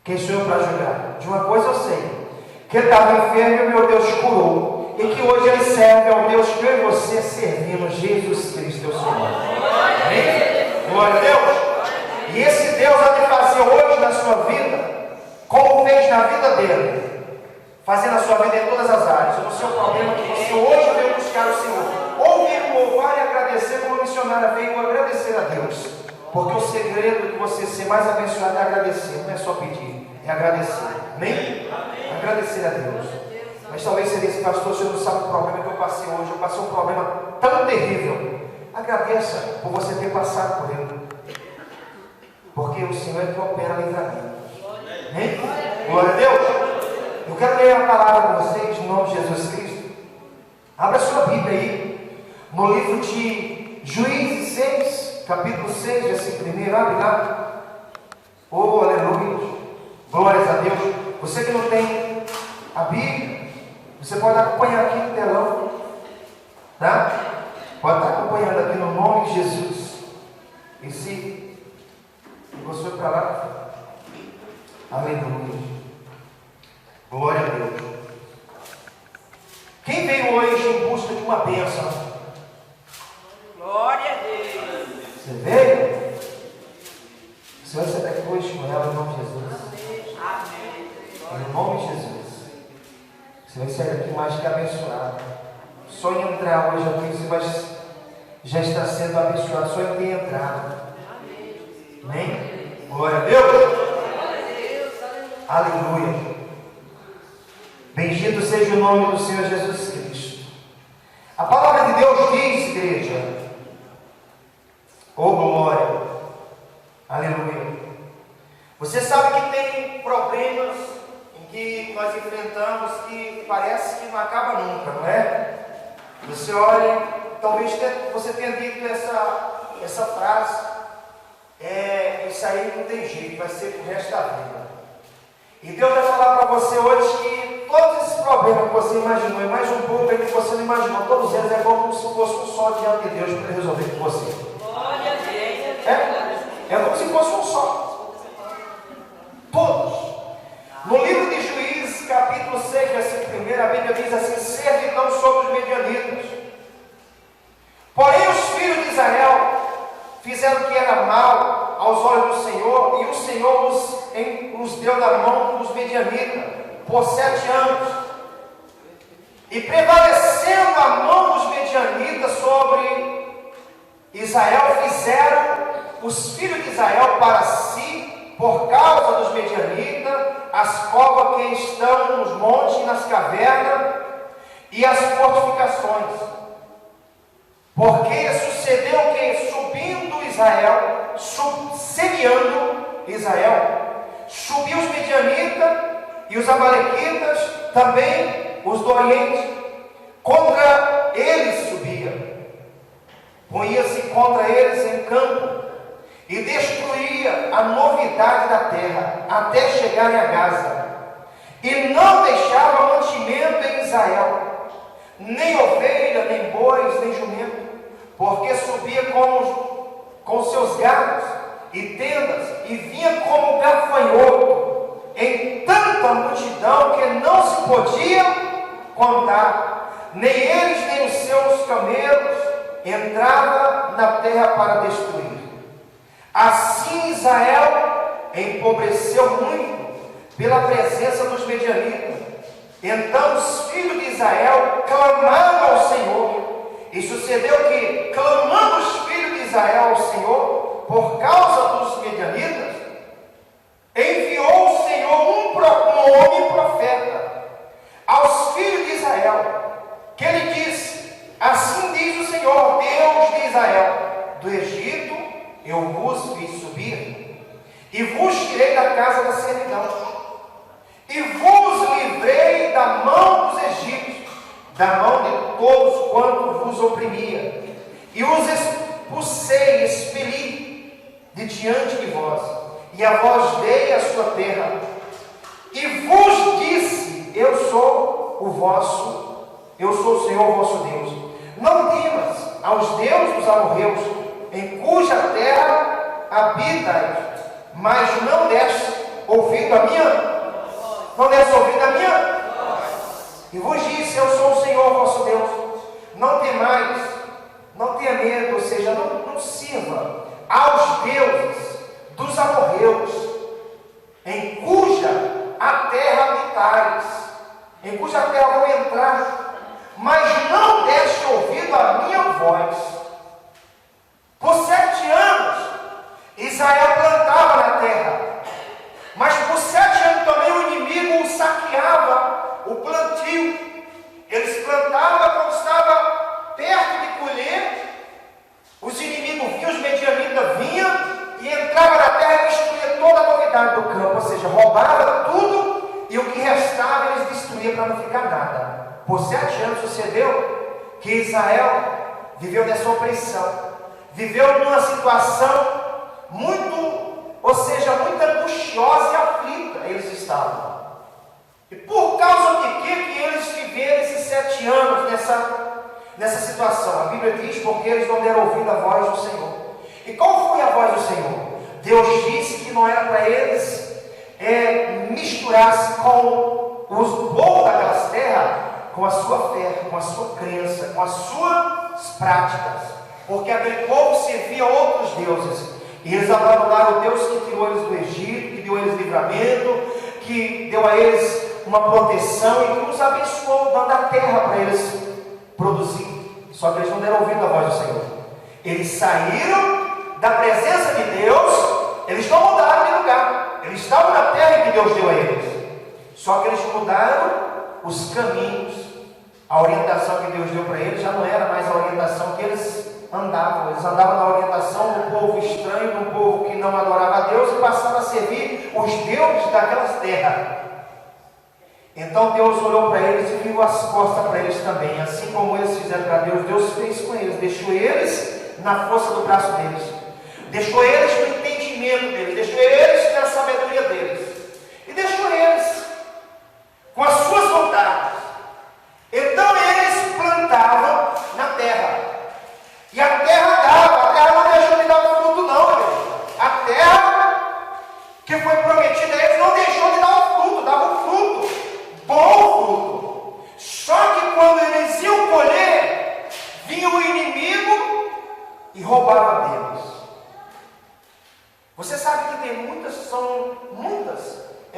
Quem sou eu para julgar? De uma coisa eu sei, que ele estava enfermo e o meu Deus curou, e que hoje ele serve ao Deus que eu e você servimos, Jesus Cristo, teu Senhor. Amém? Glória a Deus. E esse Deus há de fazer hoje na sua vida, como fez na vida dele, fazer na sua vida em todas as áreas. O seu problema é que você hoje veio buscar o Senhor, ou veio louvar e agradecer, como a missionária veio agradecer a Deus, porque o segredo de você ser mais abençoado é agradecer, não é só pedir, é agradecer. Amém? Agradecer a Deus. Mas talvez você disse, pastor, você não sabe o problema que eu passei hoje. Eu passei um problema tão terrível. Agradeça por você ter passado por ele, porque o Senhor é que opera livramento. Amém? Glória a Deus. Eu quero ler a palavra para vocês, em nome de Jesus Cristo. Abra sua Bíblia aí, no livro de Juízes 6, capítulo 6, versículo 1. Abre lá. Oh, aleluia. Glórias a Deus. Você que não tem a Bíblia, você pode acompanhar aqui no telão, tá? Pode estar acompanhando aqui no nome de Jesus. E se você foi para lá, aleluia. Glória a Deus. Quem veio hoje em busca de uma bênção? Glória a Deus. Você veio? O Senhor está aqui hoje com ela, em nome de Jesus. Amém. Em nome de Jesus. Você vai sair daqui mais que abençoado. Só em entrar hoje aqui, você vai, já está sendo abençoado, só em ter entrado. Amém? Glória a Deus. Aleluia. Bendito seja o nome do Senhor Jesus Cristo. A palavra de Deus diz, igreja, oh glória, aleluia. Você sabe que tem problemas em que nós enfrentamos que parece que não acaba nunca, não é? Você olha, talvez você tenha dito essa frase, isso aí não tem jeito, vai ser pro resto da vida. E Deus vai falar para você hoje que todos esses problemas que você imaginou, e mais um pouco aí que você não imaginou, todos eles é como se fosse um só diante de Deus para ele resolver com você. É como se fosse um só. Todos. No livro de Juízes, capítulo 6, versículo 1, a Bíblia diz assim: servidão sobre os medianitas. Porém, os filhos de Israel fizeram o que era mal aos olhos do Senhor, e o Senhor os deu na mão dos medianitas por 7 anos. E prevalecendo a mão dos medianitas sobre Israel, fizeram os filhos de Israel para si, por causa dos medianitas, as covas que estão nos montes, nas cavernas e as fortificações. Porque sucedeu que, subindo Israel, sediando Israel, subiu os medianitas e os amalequitas, também os do Oriente, contra eles subia, punha-se contra eles em campo, e destruía a novidade da terra, até chegarem a Gaza, e não deixava mantimento em Israel, nem ovelha, nem bois, nem jumento, porque subia com seus gados e tendas, e vinha como gafanhoto, em tanta multidão que não se podia contar, nem eles nem os seus camelos entrava na terra para destruir. Assim Israel empobreceu muito pela presença dos medianitas. Então os filhos de Israel clamaram ao Senhor, e sucedeu que, clamando os filhos de Israel ao Senhor por causa dos medianitas, enviou o Senhor um homem profeta aos filhos de Israel, que ele disse: assim diz o Senhor, Deus de Israel: do Egito eu vos fiz subir, e vos tirei da casa da servidão, e vos livrei da mão dos egípcios, da mão de todos quanto vos oprimia, e os expulsei, expeli de diante de vós, e a vós dei a sua terra, e vos disse: eu sou o Senhor vosso Deus. Não temas aos deuses dos amorreus, em cuja terra habitais, mas não ouvido a minha? Não desse ouvido a minha? E vos disse, eu sou o Senhor vosso Deus. Não temais, não tenha medo, ou seja, não sirva aos deuses dos amorreus, em cuja a terra habitais, em cuja terra vou entrar, mas não deste ouvido a minha voz. Por 7 anos Israel plantava na terra, mas por 7 anos também o inimigo saqueava o plantio. Eles plantavam quando estava perto de colher, os inimigos vinham, os medianitas vinham e entravam na terra e destruíam toda a novidade do campo, ou seja, roubavam tudo e o que restava eles destruíam para não ficar nada. Por 7 anos sucedeu que Israel viveu nessa opressão, viveu numa situação muito, ou seja, muito angustiosa e aflita eles estavam. E por causa de que eles viveram esses 7 anos nessa situação? A Bíblia diz, porque eles não deram ouvido à voz do Senhor. E qual foi a voz do Senhor? Deus disse que não era para eles misturar-se com os povos daquelas terras, com a sua fé, com a sua crença, com as suas práticas, porque aquele povo servia a outros deuses, e eles abandonaram o Deus que tirou eles do Egito, que deu a eles livramento, que deu a eles uma proteção e que os abençoou, dando a terra para eles produzir. Só que eles não deram ouvido à voz do Senhor. Eles saíram da presença de Deus, eles não mudaram de lugar, eles estavam na terra que Deus deu a eles, só que eles mudaram os caminhos. A orientação que Deus deu para eles já não era mais a orientação que eles andavam na orientação do povo estranho, do povo que não adorava a Deus, e passaram a servir os deuses daquelas terras. Então Deus olhou para eles e virou as costas para eles também. Assim como eles fizeram para Deus, Deus fez com eles, deixou eles na força do braço deles, deixou eles no entendimento deles, deixou eles na sabedoria deles, e deixou eles com as suas vontades. Então eles plantavam na terra, e a terra não deixou de dar o fruto não, irmão. A terra que foi prometida a eles não deixou de dar o fruto, dava um fruto, bom fruto. Só que quando eles iam colher, vinha o inimigo e roubava deles. Você sabe que tem muitas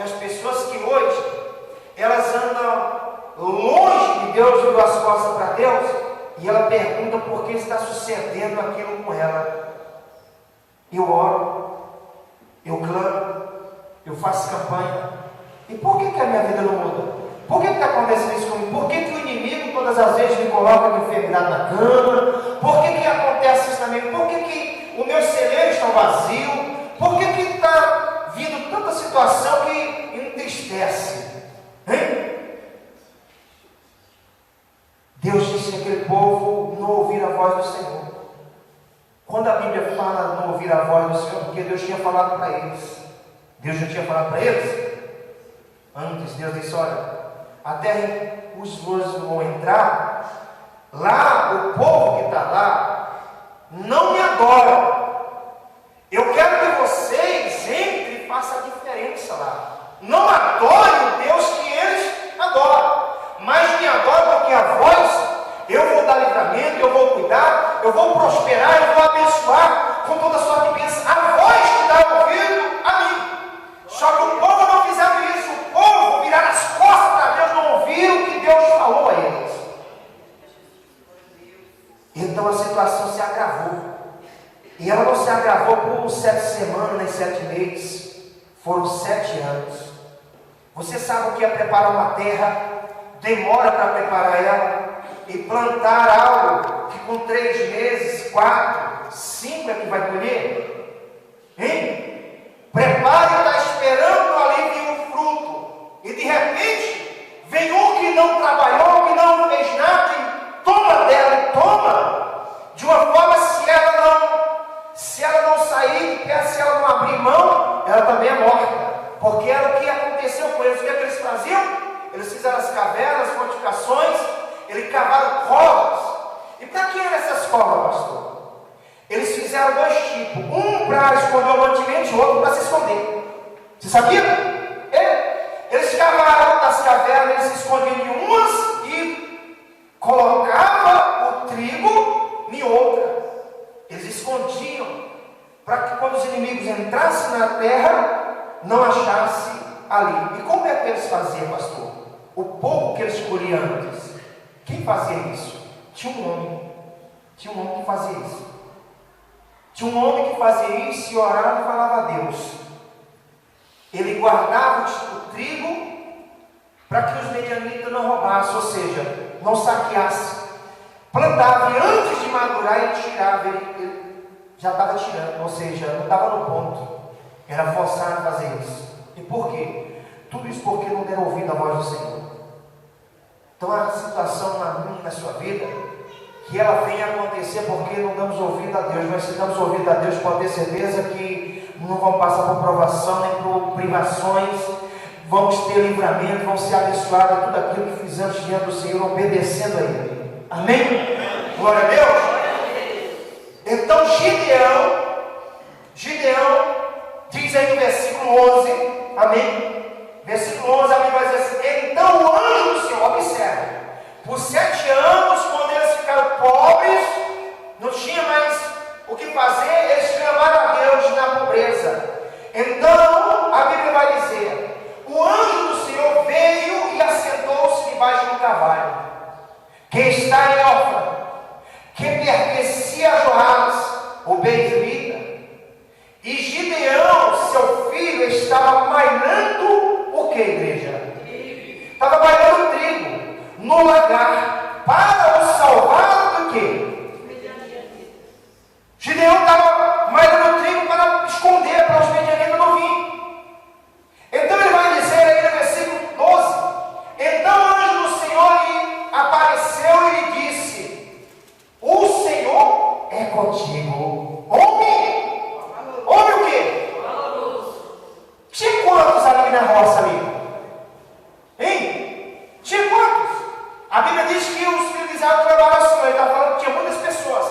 as pessoas que hoje elas andam longe de Deus, virou as costas para Deus, e ela pergunta por que está sucedendo aquilo com ela. Eu oro, eu clamo, eu faço campanha, e por que a minha vida não muda? Por que está acontecendo isso comigo? Por que o inimigo todas as vezes me coloca de enfermidade na cama? Por que acontece isso também? Por que os meus celeiros estão vazios? Por que está vindo tanta situação que entristece? Hein? Deus disse que aquele povo não ouvir a voz do Senhor. Quando a Bíblia fala não ouvir a voz do Senhor, porque Deus tinha falado para eles. Deus já tinha falado para eles? Antes, Deus disse, olha, a terra os vão entrar, lá o povo que está lá não me adora. Eu quero que vocês entrem e façam a diferença lá. Não adorem o Deus que eles adoram, mas me adoram porque a voz, eu vou dar livramento, eu vou cuidar, eu vou prosperar, eu vou abençoar com toda sorte de bênção. A voz que dá ouvido a mim. Só que o povo não fizeram isso. O povo viraram as costas para Deus, não ouviram o que Deus falou a eles. Então a situação se agravou. E ela não se agravou por 7 semanas, nem 7 meses. Foram 7 anos. Você sabe o que é preparar uma terra? Demora para preparar ela. E plantar algo que com 3 meses, 4, 5 é que vai colher. Hein? Prepara e está esperando ali vir um fruto. E de repente, vem um que não trabalhou, que não fez nada, e toma dela, e toma. De uma forma, se ela não sair de pé, se ela não abrir mão, ela também é morta. Porque era o que aconteceu com eles. O que é que eles faziam? Eles fizeram as cavernas, fortificações, eles cavaram covas. E para que eram essas covas, pastor? Eles fizeram 2 tipos. Um para esconder o mantimento e o outro para se esconder. Você sabia? Eles cavaram nas cavernas, eles se escondiam em umas e colocavam o trigo em outra. Eles escondiam para que quando os inimigos entrassem na terra, não achasse ali. E como é que eles faziam, pastor? O povo que eles escolhiam antes, quem fazia isso? Tinha um homem que fazia isso. Tinha um homem que fazia isso e orava e falava a Deus. Ele guardava o trigo para que os medianitas não roubassem, ou seja, não saqueassem. Plantava e antes de madurar ele tirava, ele já estava tirando, ou seja, não estava no ponto. Era forçado a fazer isso. E por quê? Tudo isso porque não deram ouvido à voz do Senhor. Então a situação na minha e na sua vida, que ela venha acontecer porque não damos ouvido a Deus, mas se damos ouvido a Deus, pode ter certeza que não vamos passar por provação, nem por privações, vamos ter livramento, vamos ser abençoados em tudo aquilo que fizemos diante do Senhor, obedecendo a Ele. Amém? Glória a Deus. Então Gideão diz aí no versículo 11, amém? Versículo 11, a Bíblia vai dizer assim: então o anjo do Senhor, observe, por 7 anos, quando eles ficaram pobres, não tinha mais o que fazer, eles clamaram a Deus na pobreza. Então a Bíblia vai dizer: o anjo do Senhor veio e assentou-se debaixo do cavalo, que está em Ofra, que pertencia a Joás, o benizrita. E Gideão, seu filho, estava bailando o que, igreja? Estava bailando trigo no lagar para o salvar do que? Gideão estava bailando trigo para esconder, para os medianitas não virem. Então ele vai dizer aí no versículo 12: então o anjo do Senhor lhe apareceu e lhe disse: o Senhor é contigo, homem. Homem o quê? Tinha quantos ali na roça ali? Hein? Tinha quantos? A Bíblia diz que os filhos de Israel clamaram ao Senhor. Ele está falando que tinha muitas pessoas,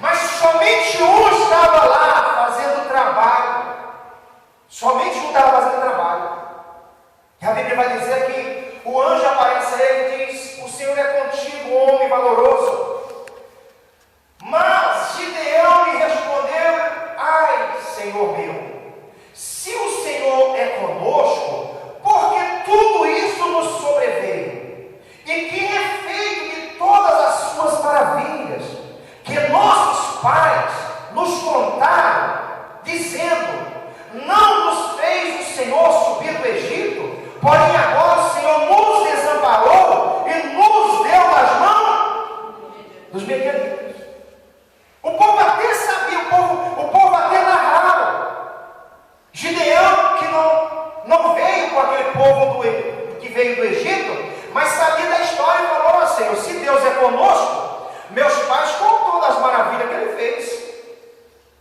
mas somente um estava lá fazendo trabalho. Somente um estava fazendo trabalho. E a Bíblia vai dizer que o anjo aparece a ele e diz: o Senhor é contigo, homem valoroso. Mas Gideão lhe respondeu: ai, Senhor meu, se o Senhor é conosco, porque tudo isso nos sobreveio? E quem é feito de todas as suas maravilhas, que nossos pais nos contaram, dizendo: não nos fez o Senhor subir do Egito, porém agora o Senhor nos desamparou e nos deu nas mãos dos medianitas. O povo até sabia, o povo até narrava. Gideão, que não veio com aquele povo que veio do Egito, mas sabia da história e falou: Senhor, se Deus é conosco, meus pais contam das maravilhas que ele fez,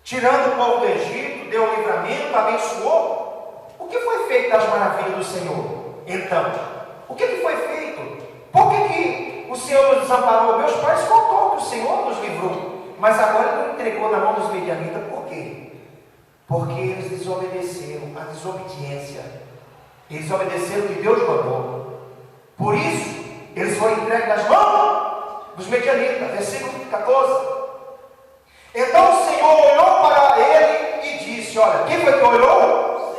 tirando o povo do Egito, deu o livramento, abençoou. O que foi feito das maravilhas do Senhor? Então, o que foi feito? Por que o Senhor nos desamparou? Meus pais contou que o Senhor nos livrou, mas agora ele entregou na mão dos medianitas. Por quê? Porque eles desobedeceram, a desobediência. Eles obedeceram o que Deus mandou. Por isso, eles foram entregues nas mãos dos medianitas. Versículo 14. Então o Senhor olhou para ele e disse: olha, quem foi que olhou?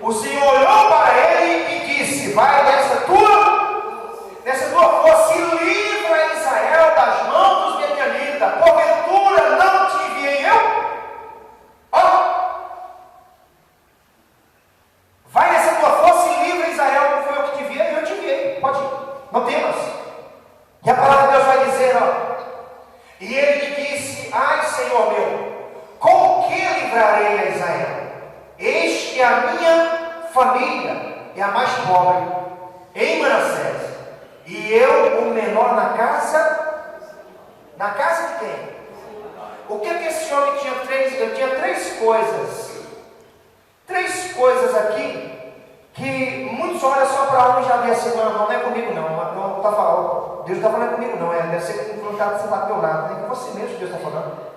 O Senhor olhou para ele e disse: vai dessa tua força e livra Israel das mãos dos medianitas. Porventura não te enviei eu? Ó, vai nessa tua força e livra Israel. Não foi eu que te enviei, eu te enviei. Pode ir, não temas. E a palavra de Deus vai dizer: ó, e ele lhe disse: ai, Senhor meu, com que livrarei a Israel? Eis que a minha família é a mais pobre em Manassés, e eu o menor na casa de quem? O que esse homem tinha? Ele tinha três coisas aqui, que muitos olham só para um e já vê assim: não é comigo não está falando, Deus está falando comigo não, deve ser confrontado, você está do meu lado, é com você mesmo que Deus está falando.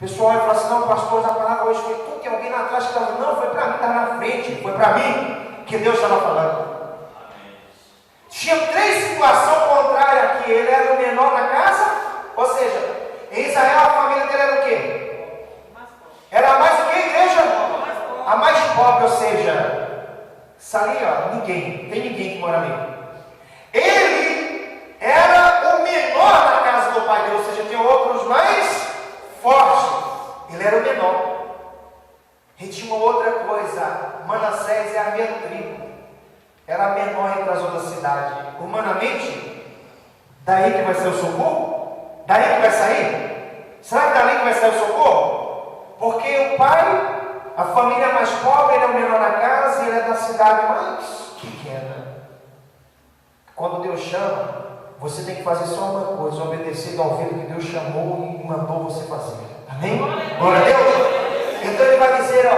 pessoal vai falar assim: não, pastor, a palavra hoje foi tu, tem alguém lá atrás que estava. Não, foi para mim, estava na frente, foi para mim que Deus estava falando. Tinha 3 situações contrárias aqui. Ele era o menor na casa, ou seja, em Israel a família dele era o quê? Era a mais o quê, igreja? A mais pobre, ou seja, ali, ó, ninguém, tem ninguém que mora ali. Ele era o menor na casa do pai dele, ou seja, tinha outros mais fortes. Ele era o menor. E tinha uma outra coisa: Manassés é a minha tribo. Era a menor entre as outras cidades. Humanamente, daí que vai ser o socorro? Daí que vai sair? Será que dali que vai sair o socorro? Porque o pai, a família mais pobre, ele é o menor na casa e ele é da cidade mais pequena. Quando Deus chama, você tem que fazer só uma coisa: obedecer ao ouvido que Deus chamou e mandou você fazer. Amém? Glória a Deus. Então ele vai dizer,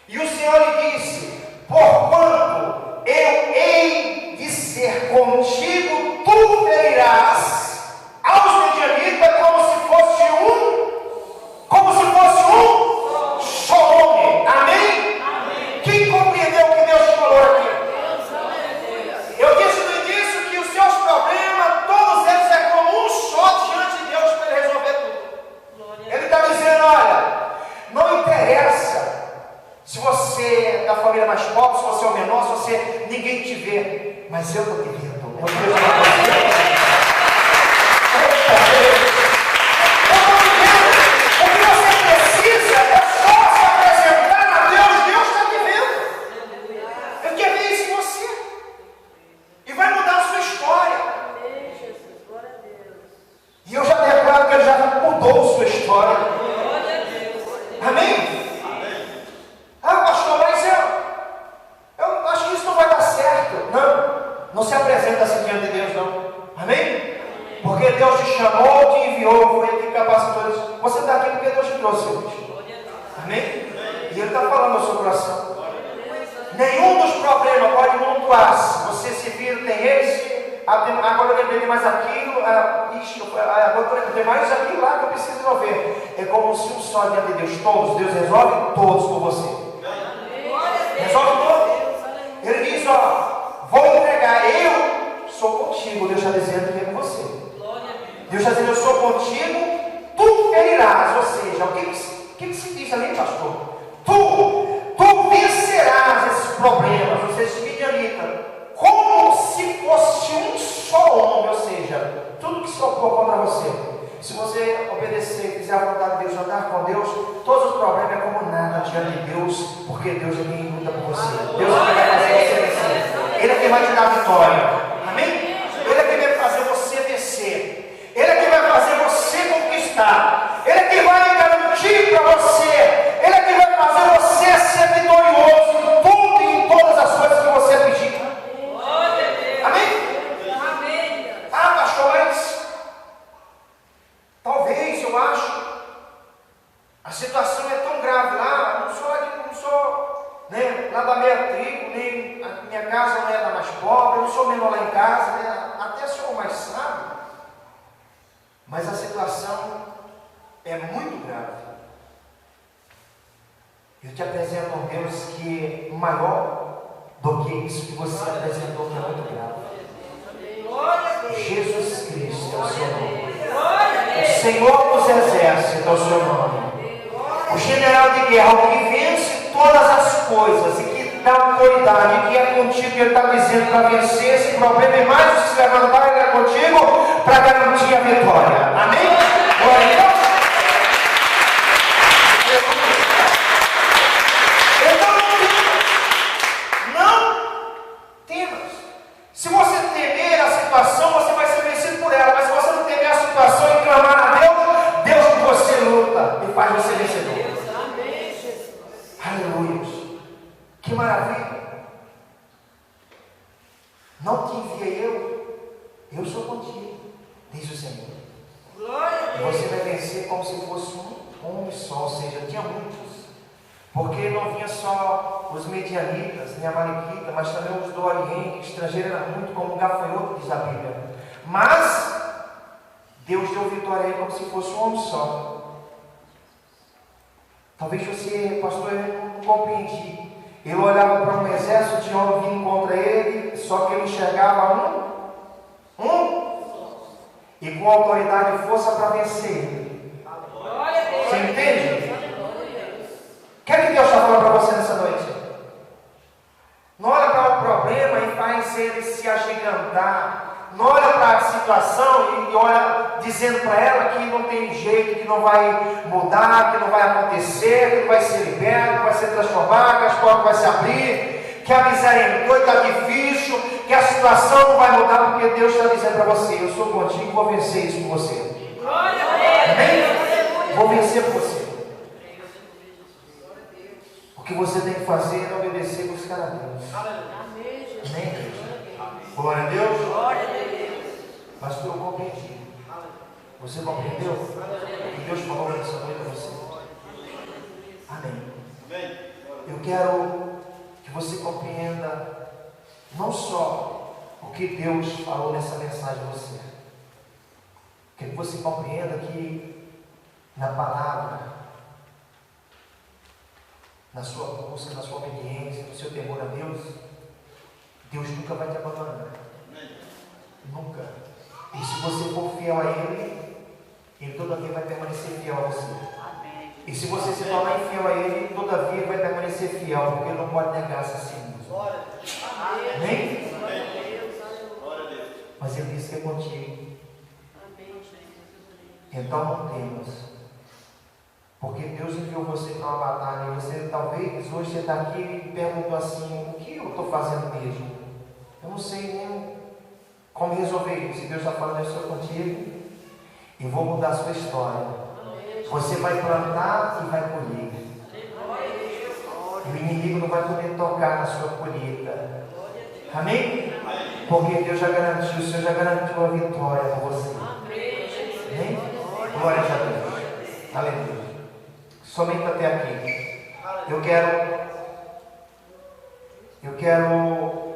e o Senhor lhe disse: porquanto eu hei de ser contigo, tu ferirás aos midianitas como se fosse um só homem. Amém? Amém. Quem compreendeu o que Deus falou aqui? Eu disse no início que os seus problemas, todos eles é como um só diante de Deus para ele resolver tudo. Ele está dizendo: olha, não interessa se você é da família mais pobre, se você é o menor, se você ninguém te vê, mas eu estou te vendo. Eu estou te vendo. O que você precisa é só se apresentar a Deus. Deus está te vendo. Ele quer ver isso em você. E vai mudar a sua história. E eu já declaro que ele já mudou a sua história. Amém? Ah, pastor, mas eu acho que isso não vai dar certo. Não se apresenta assim diante de Deus, não. Amém? Porque Deus te chamou, te enviou, foi Ele que capacitou isso. Você está aqui porque Deus te trouxe hoje. Amém? E Ele está falando no seu coração. Nenhum dos problemas pode montuar-se. Você se vira, tem esse, agora eu lembrei de mais aquilo, agora tem mais aquilo lá que eu preciso resolver. É como se um só diante de Deus, todos, Deus resolve todos por você. Resolve todos. Ele diz: vou entregar, eu sou contigo. Deus está dizendo que é com você. Deus está dizendo: eu sou contigo, tu ferirás. Ou seja, o que se diz ali, pastor? Tu vencerás esses problemas, ou seja, esse midianita, como se fosse um só homem. Ou seja, tudo que se opor contra você, se você obedecer, fizer a vontade de Deus, andar com Deus, todos os problemas é como nada diante de Deus, porque Deus é quem luta por você. Deus é quem vai fazer você vencer. Ele é quem vai te dar a vitória. Amém? Ele é quem vai fazer você vencer. Ele é quem vai fazer você conquistar. Ele é quem vai garantir para você. Ele é quem vai fazer você ser vitorioso em tudo e em todas as coisas que você pedir. Amém? Ah, pastor, mas talvez, eu acho, a situação é tão grave lá. Não sou né, lá da minha tribo, nem a minha casa não é da mais pobre, eu não sou menor lá em casa, né, até sou mais sábio. Mas a situação é muito grave. Eu te apresento um Deus que é maior do que isso que você apresentou, que é muito grave. Jesus Cristo é o seu nome. O Senhor dos Exércitos é o seu nome. O general de guerra, o que vence todas as coisas e que dá autoridade, que é contigo, que Ele está dizendo para vencer esse problema e mais se levantar, Ele é contigo para garantir a vitória. Amém? Glória a Deus. Se você temer a situação, você vai ser vencido por ela. Mas se você não temer a situação e clamar a Deus, Deus que você luta e faz você vencedor. Amém, Jesus. Aleluia. Que maravilha. Não te enviei eu sou contigo, diz o Senhor. E você vai vencer como se fosse um homem só, ou seja, tinha muitos. Porque não vinha só os medianitas, nem a amalequita, mas também os do Oriente, estrangeiros eram muito, como o gafanhoto, diz a Bíblia. Mas Deus deu vitória a ele como se fosse um homem só. Talvez você, pastor, eu não compreendi. Ele olhava para um exército de homens vindo contra ele, só que ele enxergava um, e com autoridade e força para vencer. Você entende? O que é que Deus está falando para você nessa noite? Não olha para o problema e faz ele se agigantar. Não olha para a situação e olha dizendo para ela que não tem jeito, que não vai mudar, que não vai acontecer, que não vai ser liberto, que vai ser transformado, que as portas vão se abrir, que a miséria entrou e está difícil, que a situação não vai mudar, porque Deus está dizendo para você: eu sou contigo e vou vencer isso por você. Amém? Vou vencer por você. O que você tem que fazer é obedecer e buscar a Deus. Amém? Glória a Deus. Pastor, eu compreendi. Você compreendeu? O que Deus falou nessa noite para você? Amém. Eu quero que você compreenda não só o que Deus falou nessa mensagem a você. Quero que você compreenda que na palavra, na sua busca, na sua obediência, no seu temor a Deus, Deus nunca vai te abandonar. Nunca. E se você for fiel a Ele, Ele todavia vai permanecer fiel a você. E se você se tornar infiel a Ele, todavia Ele vai permanecer fiel, porque Ele não pode negar-se a si mesmo. Amém? Mas Ele disse que é contigo. Então não temas. Porque Deus enviou você para uma batalha. E você talvez hoje você está aqui e perguntou assim: o que eu estou fazendo mesmo? Eu não sei nem como resolver isso. Se Deus está falando, eu estou contigo e vou mudar a sua história. Você vai plantar e vai colher. O inimigo não vai poder tocar na sua colheita. Amém? Porque Deus já garantiu, o Senhor já garantiu a vitória para você. Amém? Glória a Deus. Aleluia. Somente até aqui. Eu quero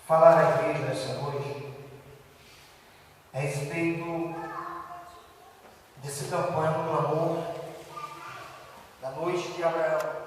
falar à igreja nessa noite a respeito desse campanha do amor da noite de Abraão.